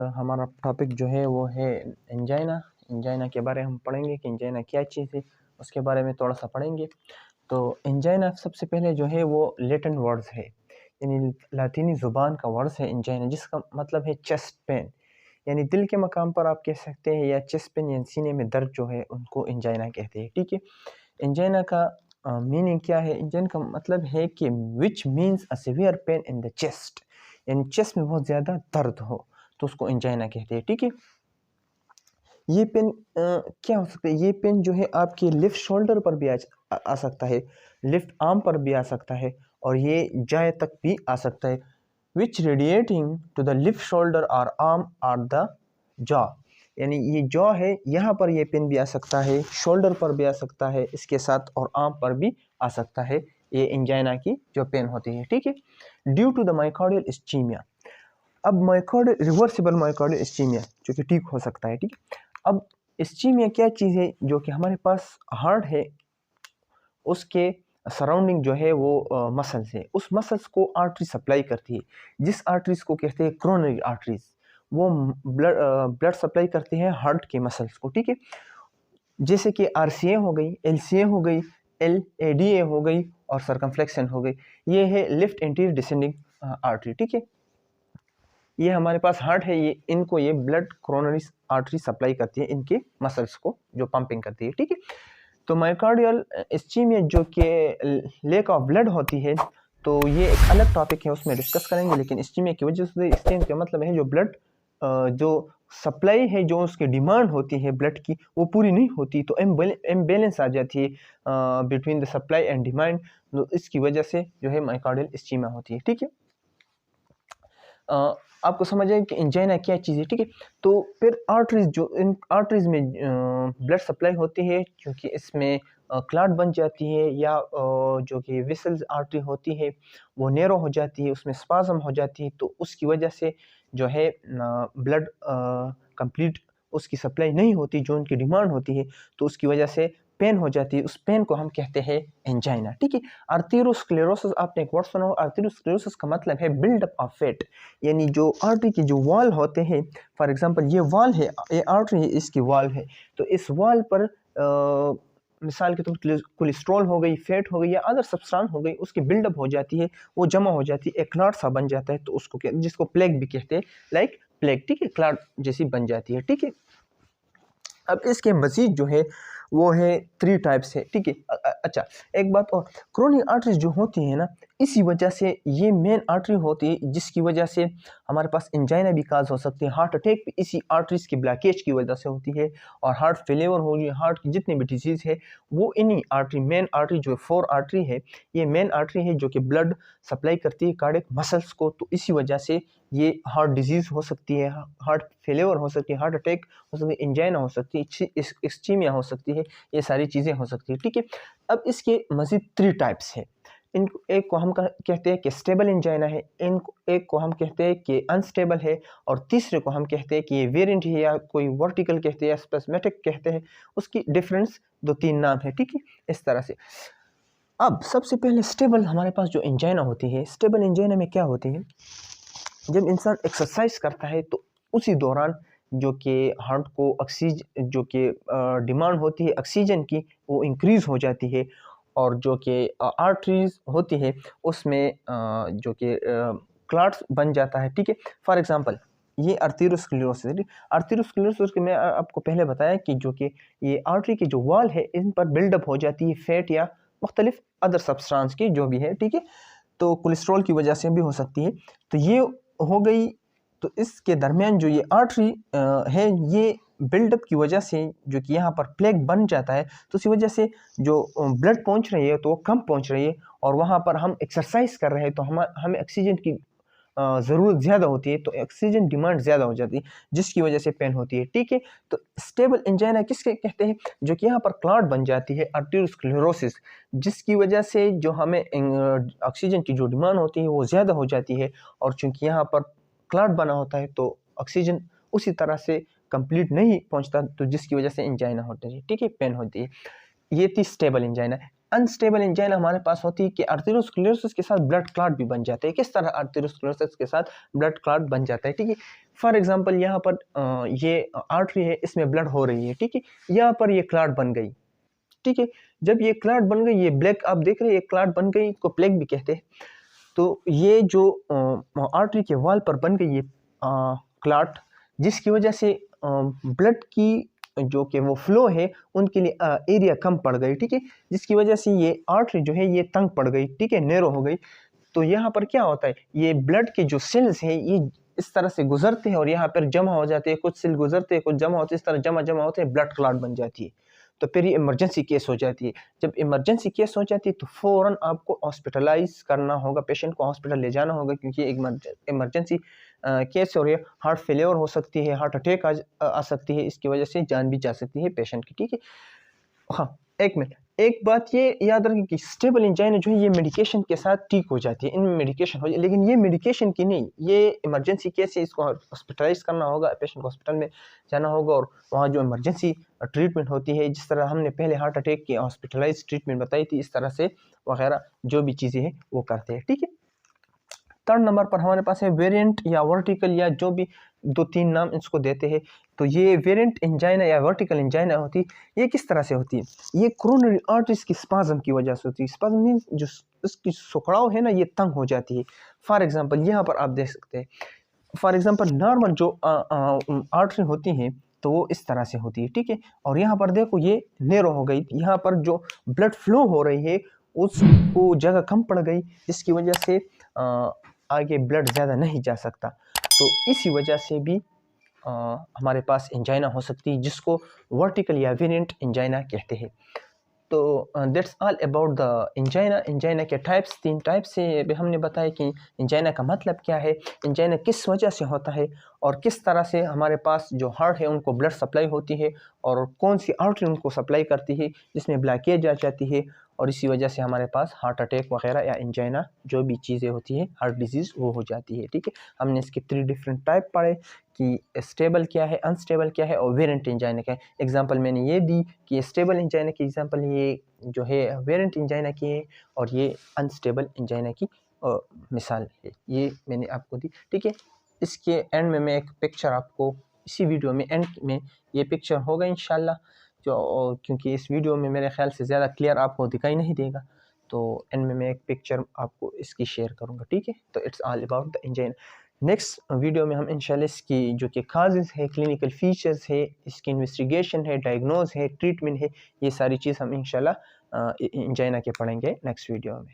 हमारा टॉपिक जो है वो है एंजाइना। एंजाइना के बारे में हम पढ़ेंगे कि एंजाइना क्या चीज़ है, उसके बारे में थोड़ा सा पढ़ेंगे। तो एंजाइना सबसे पहले जो है वो लैटिन वर्ड्स है, यानी लातीनी ज़ुबान का वर्ड्स है एंजाइना, जिसका मतलब है चेस्ट पेन, यानी दिल के मकाम पर आप कह सकते हैं, या चेस्ट पेन यानी सीने में दर्द जो है उनको एंजाइना कहते हैं। ठीक है, एंजाइना का मीनिंग क्या है? एंजाइना का मतलब है कि which means a severe pain in the chest, यानी चेस्ट में बहुत ज़्यादा दर्द हो तो उसको एंजाइना कहते हैं। ठीक है, ये पेन क्या हो सकता है? ये पेन जो है आपके लेफ्ट शोल्डर पर भी आ सकता है, लेफ्ट आर्म पर भी आ सकता है, और ये जाय तक भी आ सकता है। Which radiating to the left shoulder और आर्म आर द जॉ, यानी ये जॉ है, यहाँ पर ये पेन भी आ सकता है, शोल्डर पर भी आ सकता है इसके साथ, और आर्म पर भी आ सकता है ये एंजाइना की जो पेन होती है। ठीक है, due to the myocardial ischaemia. अब माइकार्डियल रिवर्सिबल माइकार्डियल इस्चीमिया जो कि ठीक हो सकता है। ठीक है, अब इस्चीमिया क्या चीज़ है? जो कि हमारे पास हार्ट है, उसके सराउंडिंग जो है वो मसल्स है, उस मसल्स को आर्टरी सप्लाई करती है, जिस आर्टरीज को कहते हैं क्रोनरी आर्टरीज। वो ब्लड सप्लाई करते हैं हार्ट के मसल्स को। ठीक है, जैसे कि आरसीए हो गई, एलसीए हो गई, एलएडीए हो गई, और सर्कमफ्लेक्शन हो गई। ये है लेफ्ट एंटीरियर डिसेंडिंग आर्टरी। ठीक है, ये हमारे पास हार्ट है, ये इनको ये ब्लड क्रोनरी आर्टरी सप्लाई करती है इनके मसल्स को, जो पंपिंग करती है। ठीक है, तो माइकार्डियल इस्चीमिया जो कि लेक ऑफ ब्लड होती है, तो ये एक अलग टॉपिक है, उसमें डिस्कस करेंगे। लेकिन इस्चीमिया की वजह से, इस्चीमिया का मतलब है जो ब्लड जो सप्लाई है, जो उसकी डिमांड होती है ब्लड की, वो पूरी नहीं होती, तो इम्बैलेंस आ जाती है between the supply and demand. तो इसकी वजह से जो है माइकार्डियल इस्चीमिया होती है। ठीक है, आपको समझ आए कि एंजाइना क्या चीज़ है। ठीक है, तो फिर आर्टरीज, जो इन आर्टरीज में ब्लड सप्लाई होती है, क्योंकि इसमें क्लॉट बन जाती है, या जो कि वेसल्स आर्टरी होती है वो नैरो हो जाती है, उसमें स्पाज्म हो जाती है, तो उसकी वजह से जो है ब्लड कंप्लीट उसकी सप्लाई नहीं होती जो उनकी डिमांड होती है, तो उसकी वजह से पेन हो जाती है। उस पेन को हम कहते हैं एंजाइना। ठीक है, आर्थेरोस्क्लेरोसिस, आपने एक वर्ड सुना हो, आर्थेरोस्क्लेरोसिस का मतलब है बिल्डअप ऑफ फैट, यानी जो आर्टरी के जो वॉल होते हैं, फॉर एग्जांपल ये वॉल है, ये आर्टरी है, इसकी वॉल है, तो इस वॉल पर मिसाल के तौर पर कोलेस्ट्रॉल हो गई, फैट हो गई, या अदर सब्सटेंस हो गई, उसकी बिल्डअप हो जाती है, वो जमा हो जाती है, एक क्लॉट सा बन जाता है, तो उसको जिसको प्लेग भी कहते हैं, लाइक प्लेग। ठीक है, क्लॉट जैसी बन जाती है। ठीक है, अब इसके मजीद जो है वो है 3 टाइप्स है। ठीक है, अच्छा एक बात और, क्रोनिक आर्टरीज जो होती है ना, इसी वजह से ये मेन आर्टरी होती है, जिसकी वजह से हमारे पास एंजाइना भी काज हो सकती है, हार्ट अटैक भी इसी आर्टरीज की ब्लॉकेज की वजह से होती है, और हार्ट फेलियर हो गई, हार्ट की जितनी भी डिजीज़ है वो इन्हीं आर्टरी, मेन आर्टरी जो 4 आर्टरी है, ये मेन आर्टरी है जो कि ब्लड सप्लाई करती है कार्डियक मसल्स को, तो इसी वजह से ये हार्ट डिजीज़ हो सकती है, हार्ट फेलियर हो सकती है, हार्ट अटैक हो सकती है, एंजाइना हो सकती है, इस्चीमिया हो सकती है, ये सारी चीज़ें हो सकती है। ठीक है, अब इसके मज़ीद 3 टाइप्स है। इन एक को हम कहते हैं कि स्टेबल एंजाइना है, इनको एक को हम कहते हैं कि अनस्टेबल है, और तीसरे को हम कहते हैं कि ये वेरिएंट है, या कोई वर्टिकल कहते हैं, या स्पेस्मेटिक कहते हैं। उसकी डिफरेंस 2-3 नाम है। ठीक है, इस तरह से। अब सबसे पहले स्टेबल हमारे पास जो एंजाइना होती है, स्टेबल एंजाइना में क्या होती है? जब इंसान एक्सरसाइज करता है तो उसी दौरान जो कि हार्ट को ऑक्सीजन जो कि डिमांड होती है ऑक्सीजन की, वो इंक्रीज हो जाती है, और जो कि आर्टरीज होती है उसमें जो कि क्लॉट्स बन जाता है। ठीक है, फॉर एग्जांपल ये आर्थेरोस्क्लेरोसिस। आर्थेरोस्क्लेरोसिस के मैं आपको पहले बताया कि जो कि ये आर्टरी की जो वॉल है, इन पर बिल्डअप हो जाती है फैट या मुख्तलिफ अदर सब्सटेंस की जो भी है। ठीक है, तो कोलेस्ट्रॉल की वजह से भी हो सकती है। तो ये हो गई, तो इसके दरमियान जो ये आर्टरी है, ये बिल्डअप की वजह से जो कि यहाँ पर प्लेग बन जाता है, तो इसी वजह से जो ब्लड पहुँच रही है तो वो कम पहुँच रही है, और वहाँ पर हम एक्सरसाइज कर रहे हैं तो हमें ऑक्सीजन की ज़रूरत ज़्यादा होती है, तो ऑक्सीजन डिमांड ज़्यादा हो जाती है, जिसकी वजह से पेन होती है। ठीक है, तो स्टेबल एंजाइना किसके कहते हैं? जो कि यहाँ पर क्लॉट बन जाती है, आर्टेरियोस्क्लेरोसिस, जिसकी वजह से जो हमें ऑक्सीजन की जो डिमांड होती है वो ज़्यादा हो जाती है, और चूंकि यहाँ पर क्लॉट बना होता है तो ऑक्सीजन उसी तरह से कंप्लीट नहीं पहुँचता, तो जिसकी वजह से एंजाइना होती है। ठीक है, पेन होती है। ये थी स्टेबल एंजाइना। अनस्टेबल एंजाइना हमारे पास होती है कि आर्थेरोस्क्लेरोसिस के साथ ब्लड क्लॉट भी बन जाते हैं। किस तरह आर्थेरोस्क्लेरोसिस के साथ ब्लड क्लॉट बन जाता है, ठीक है। फॉर एग्जांपल यहाँ पर ये आर्टरी है, इसमें ब्लड हो रही है, ठीक है। यहाँ पर ये क्लॉट बन गई, ठीक है। जब ये क्लॉट बन गई, ये ब्लैक आप देख रहे हैं, ये क्लॉट बन गई, को प्लेग भी कहते हैं। तो ये जो आर्टरी के वॉल पर बन गई ये क्लॉट, जिसकी वजह से ब्लड की जो कि वो फ्लो है उनके लिए एरिया कम पड़ गई, ठीक है। जिसकी वजह से ये आर्टरी जो है ये तंग पड़ गई, ठीक है, नैरो हो गई। तो यहाँ पर क्या होता है, ये ब्लड के जो सेल्स हैं ये इस तरह से गुजरते हैं और यहाँ पर जमा हो जाते हैं, कुछ सेल गुजरते हैं, कुछ जमा होते हैं, इस तरह जमा जमा होते हैं, ब्लड क्लॉट बन जाती है। तो फिर ये इमरजेंसी केस हो जाती है। जब इमरजेंसी केस हो जाती है तो फ़ौरन आपको हॉस्पिटलाइज करना होगा, पेशेंट को हॉस्पिटल ले जाना होगा, क्योंकि एक इमरजेंसी केस हो रही है, हार्ट फेलियर हो सकती है, हार्ट अटैक आ सकती है, इसकी वजह से जान भी जा सकती है पेशेंट की, ठीक है। हाँ, एक मिनट, एक बात ये याद रखें कि स्टेबल एंजाइना जो है ये मेडिकेशन के साथ ठीक हो जाती है, इनमें मेडिकेशन हो जाए, लेकिन ये मेडिकेशन की नहीं, ये इमरजेंसी केस है, इसको हॉस्पिटलाइज करना होगा, पेशेंट को हॉस्पिटल में जाना होगा और वहाँ जो इमरजेंसी ट्रीटमेंट होती है, जिस तरह हमने पहले हार्ट अटैक की हॉस्पिटलाइज ट्रीटमेंट बताई थी, इस तरह से वगैरह जो भी चीज़ें हैं वो करते हैं, ठीक है। थर्ड नंबर पर हमारे पास है वेरिएंट या वर्टिकल, या जो भी 2-3 नाम इसको देते हैं। तो ये वेरिएंट एंजाइना या वर्टिकल एंजाइना होती है, ये किस तरह से होती है, ये कोरोनरी आर्टरीज की स्पाज्म की वजह से होती है। स्पाज्म मीन्स जो इसकी सुखड़ाव है ना, ये तंग हो जाती है। फॉर एग्जांपल यहाँ पर आप देख सकते हैं, फॉर एग्जांपल नॉर्मल जो आर्टरी होती हैं तो वो इस तरह से होती है, ठीक है। और यहाँ पर देखो ये नैरो हो गई, यहाँ पर जो ब्लड फ्लो हो रही है उसको जगह कम पड़ गई, जिसकी वजह से आगे ब्लड ज़्यादा नहीं जा सकता। तो इसी वजह से भी हमारे पास एंजाइना हो सकती है, जिसको वर्टिकल या वेरिएंट एंजाइना कहते हैं। तो that's all about the angina. Angina के टाइप्स 3 टाइप्स से अभी हमने बताया कि एंजाइना का मतलब क्या है, एंजाइना किस वजह से होता है, और किस तरह से हमारे पास जो हार्ट है उनको ब्लड सप्लाई होती है, और कौन सी आर्टरी उनको सप्लाई करती है जिसमें ब्लॉकेज आ जाती है, और इसी वजह से हमारे पास हार्ट अटैक वगैरह या एंजाइना जो भी चीज़ें होती है, हार्ट डिजीज़, वो हो जाती है, ठीक है। हमने इसके 3 डिफरेंट टाइप पढ़े कि स्टेबल क्या है, अनस्टेबल क्या है, और वेरिएंट एंजाइना क्या है। एग्जांपल मैंने ये दी कि स्टेबल एंजाइना की एग्जांपल ये जो है वेरिएंट एंजाइना की है, और ये अनस्टेबल एंजाइना की मिसाल है, ये मैंने आपको दी, ठीक है। इसके एंड में मैं एक पिक्चर आपको, इसी वीडियो में एंड में ये पिक्चर होगा इंशाल्लाह, जो क्योंकि इस वीडियो में मेरे ख्याल से ज़्यादा क्लियर आपको दिखाई नहीं देगा, तो एंड में मैं एक पिक्चर आपको इसकी शेयर करूँगा, ठीक है। तो it's all about the angina. Next video में हम इंशाल्लाह इसकी जो कि काजेज़ है, क्लिनिकल फीचर्स है, इसकी इन्वेस्टिगेशन है, डायग्नोज है, ट्रीटमेंट है, ये सारी चीज़ हम इंशाल्लाह एंजाइना के पढ़ेंगे नेक्स्ट वीडियो में।